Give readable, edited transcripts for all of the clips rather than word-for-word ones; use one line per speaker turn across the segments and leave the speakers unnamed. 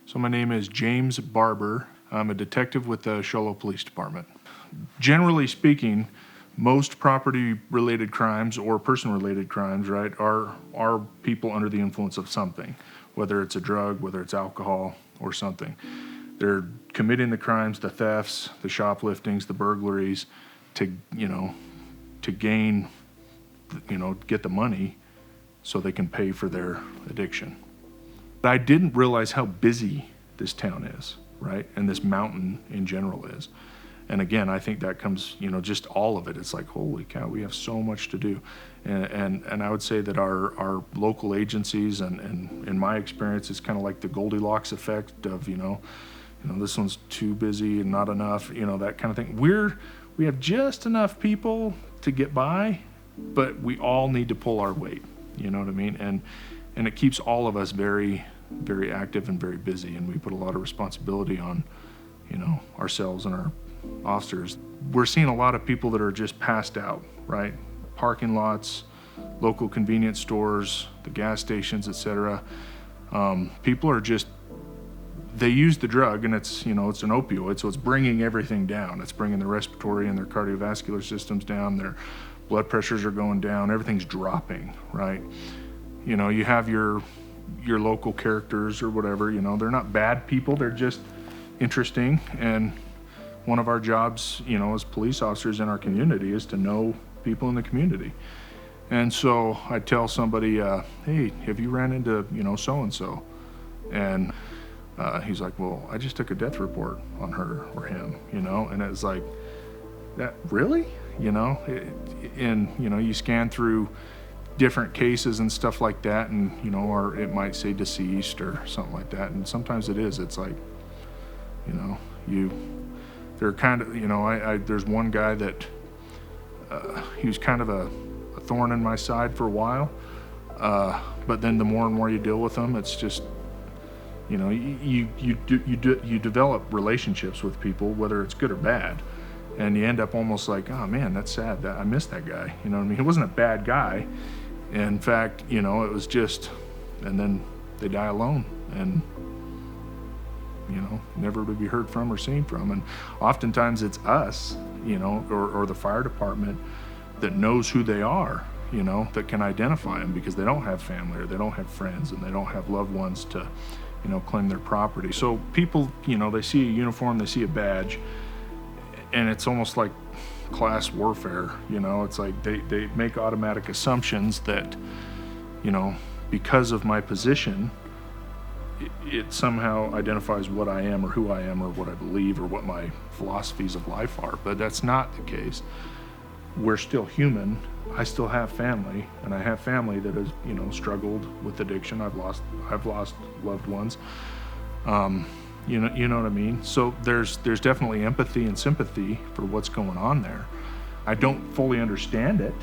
So my name is James Barber. I'm a detective with the Show Low Police Department. Generally speaking, most property-related crimes or person-related crimes, right, are people under the influence of something, whether it's a drug, whether it's alcohol, or something. They're committing the crimes, the thefts, the shopliftings, the burglaries, to gain, get the money so they can pay for their addiction. But I didn't realize how busy this town is, right? And this mountain in general is. And again, I think that comes, just all of it. It's like, holy cow, we have so much to do. And I would say that our local agencies, and in my experience, it's kind of like the Goldilocks effect of, this one's too busy and not enough, that kind of thing. We have just enough people to get by, but we all need to pull our weight, you know what I mean? And it keeps all of us very, very active and very busy, and we put a lot of responsibility on, ourselves and our officers. We're seeing a lot of people that are just passed out, right? Parking lots, local convenience stores, the gas stations, etc. People are just, they use the drug, and it's an opioid, so it's bringing everything down. It's bringing their respiratory and their cardiovascular systems down. Their blood pressures are going down. Everything's dropping, right? You have your local characters or whatever, they're not bad people, they're just interesting. And one of our jobs, as police officers in our community is to know people in the community. And so I tell somebody, hey, have you ran into, so-and-so? And he's like, well, I just took a death report on her or him, and it's like, that really? You scan through different cases and stuff like that, and or it might say deceased or something like that, and sometimes it is. It's like, they're kind of, there's one guy that he was kind of a thorn in my side for a while, but then the more and more you deal with them, it's just, you develop relationships with people, whether it's good or bad, and you end up almost like, oh man, that's sad, that I miss that guy. You know what I mean? He wasn't a bad guy. In fact, it was just, and then they die alone, and never to be heard from or seen from. And oftentimes it's us, or the fire department that knows who they are, that can identify them, because they don't have family or they don't have friends and they don't have loved ones to, claim their property. So people, they see a uniform, they see a badge, and it's almost like class warfare. It's like they make automatic assumptions that, because of my position, it somehow identifies what I am or who I am or what I believe or what my philosophies of life are. But that's not the case. We're still human. I still have family, and I have family that has, struggled with addiction. I've lost loved ones. You know what I mean? So there's definitely empathy and sympathy for what's going on there. I don't fully understand it,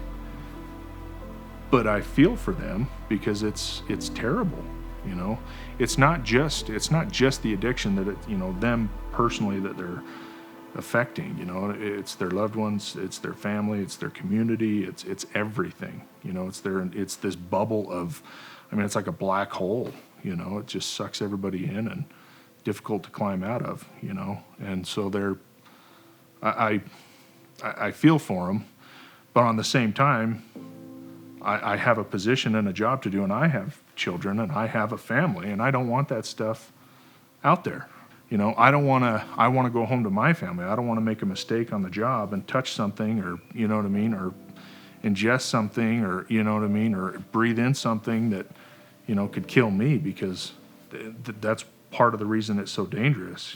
but I feel for them, because it's terrible. It's not just the addiction that them personally that they're affecting. It's their loved ones, it's their family, it's their community, it's everything. It's this bubble of, it's like a black hole. It just sucks everybody in and difficult to climb out of. And so I feel for them, but on the same time, I have a position and a job to do, and I have children and I have a family, and I don't want that stuff out there. I want to go home to my family. I don't want to make a mistake on the job and touch something, or, or ingest something, or, or breathe in something that, could kill me, because that's part of the reason it's so dangerous,